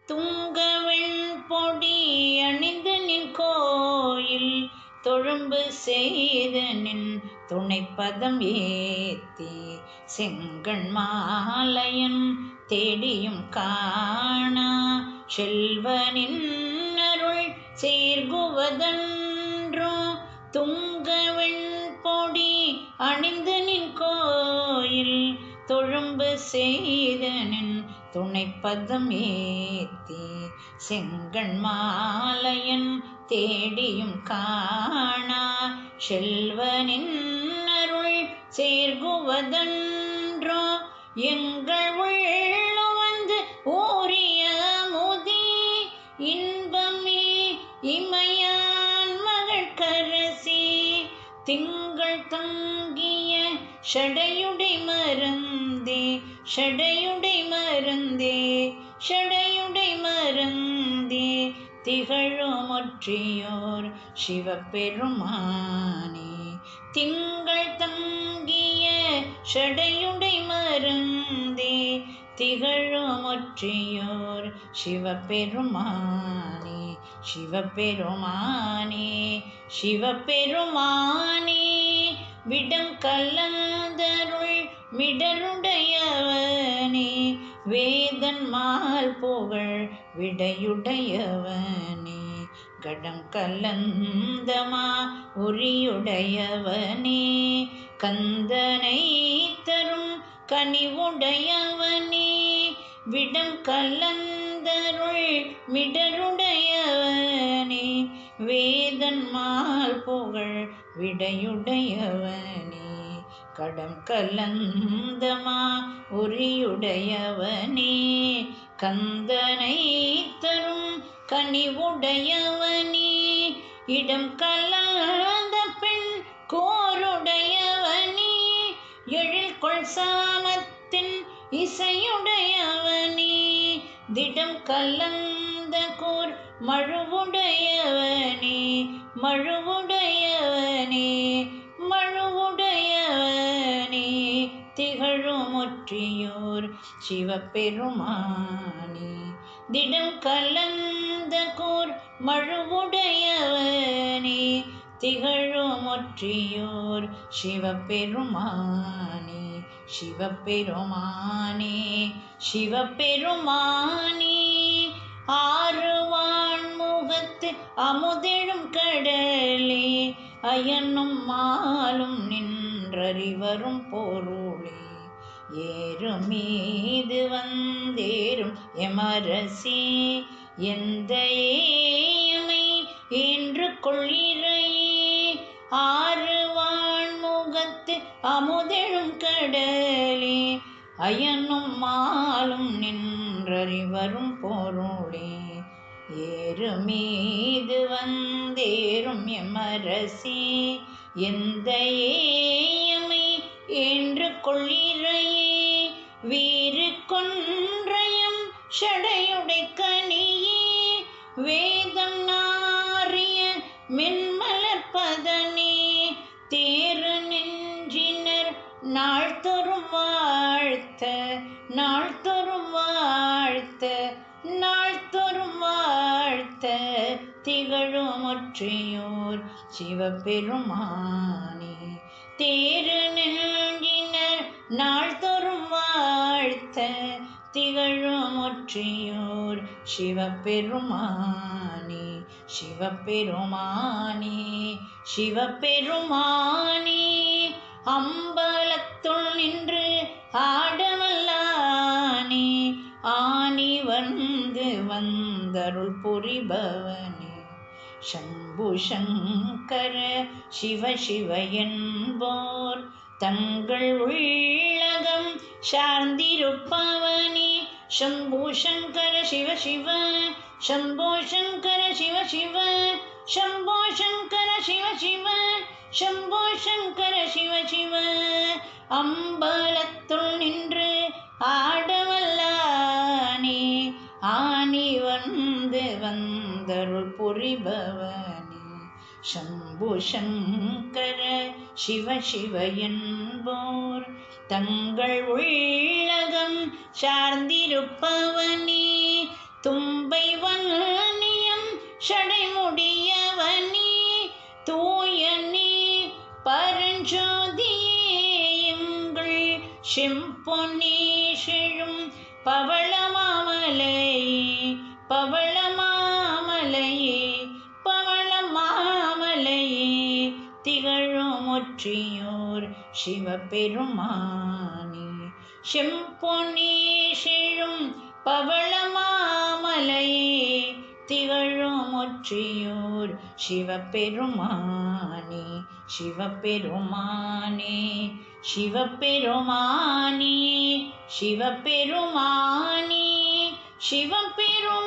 துங்கவெண் பொடி அணிந்து நின் கோயில் தொழும்பு செய்த நின் துணைப்பதம் ஏத்தி செங்கண் மாலையன் தேடியும் காணா செல்வனின் அருள் சேர்குவதன்றோ துங்கவெண் பொடி அணிந்து நின் கோயில் தொழும்பு செய்த நின் துணைப்பதம் ஏத்தி செங்கண் மாலையன் தேடியும் காணா செல்வனின் அருள் சேர்குவதன்றோ எங்கள் உள்ள வந்து ஓரிய முதி இன்பமே இமையான் மகட்கரசி திங்கள் தங்கிய ஷடையுடை மறந்தே ஷடையுடை மறந்தே ஷடையுடை மறந்தே திகழும் ஒற்றியோர் சிவபெருமானே திங்கள் தங்கிய ஷடையுடை மறந்தே திகழும் ஒற்றியோர் சிவபெருமானே சிவபெருமானே சிவபெருமானே விடங்கலந்தருள் மிடருடையவனே வேதன்மால் புகழ் விடையுடையவனே கடங்கலந்தமா உரியுடையவனே கந்தனை தரும் கனிவுடையவனே விடம் கலந்தருள் மிடருடையவனே வேதன்மால் புகழ் விடையுடையவனே கடம் கலந்தமா உரியுடையவனே கந்தனை தரும் கனிவுடையவனே இடம் கலந்த பெண் கோருடையவனே எழில் கொள் சாமத்தின் இசையுடையவனே திடம் கலந்த கோர் மழுவுடையவனே மழுவுடையவனே மழுவுடையவனே திகழும் ஒற்றியோர் சிவபெருமானே திடம் கலந்த கோர் மழுவுடையவனே திகழும் ஒற்றியோர் சிவபெருமானே சிவபெருமானே சிவபெருமானே ஆறுவான் முகத்து அமுதெழும் கடலே அயனும் மாலும் நின்றறிவரும் பொருளே ஏறு மீது வந்தேறும் எமரசி எந்த ஏமை என்று கொள்ளிரையே ஆறுவான் முகத்து அமுதெழும் கடலே அயனும் மாலும் நின்றறிவரும் பொருளே ஏறு மீது வந்தேறும் எமரசி எந்த ஏமை என்று கொள்ளிரையே வீறு கொன்றையும் ஷடையுடை கனியே வேதம் நாரிய மென்மலர்பதனே தேறு நெஞ்சினர் நாள்தொறும் வாழ்த்த நாள்தொறும் வாழ்த்த நாள்தொறும் வாழ்த்த திகழும் ஒற்றியோர் சிவபெருமானே தேறு நெஞ்சினர் நாள்தொறும் வாழ்த்த திகழும் ஒற்றியோர் சிவபெருமானே சிவபெருமானே சிவபெருமானே அம்பலத்துள் நின்று ஆடவல்லானே ஆனி வந்து வந்தருள் புரிபவனே சம்பு சங்கர சிவ சிவ என்போர் தங்கள் உள்ளகம் சார்ந்திருப்பவனே சம்பு சங்கர சிவ சிவ சம்போ சங்கர சிவ சிவ சம்போ சங்கர சிவ சிவ சம்போ சங்கர சிவ சிவ அம்பலத்துள் நின்று ஆடவல்லானே ஆனி வந்து வந்தருள் புரிபவனே சம்பு சங்கர சிவ சிவ என்போர் தங்கள் உள்ளகம் சார்ந்திருப்பவனே தும்ப செம்பொன்னீஷிழும் பவளமாமலையே பவளமாமலையே பவளமாமலையே திகழும் ஒற்றியூர் சிவபெருமானே செம்பொன்னீஷிழும் பவளமாமலையே திகழும் ஒற்றியூர் சிவபெருமானே சிவபெருமானே சிவபெருமானே சிவபெருமானே சிவபெருமானே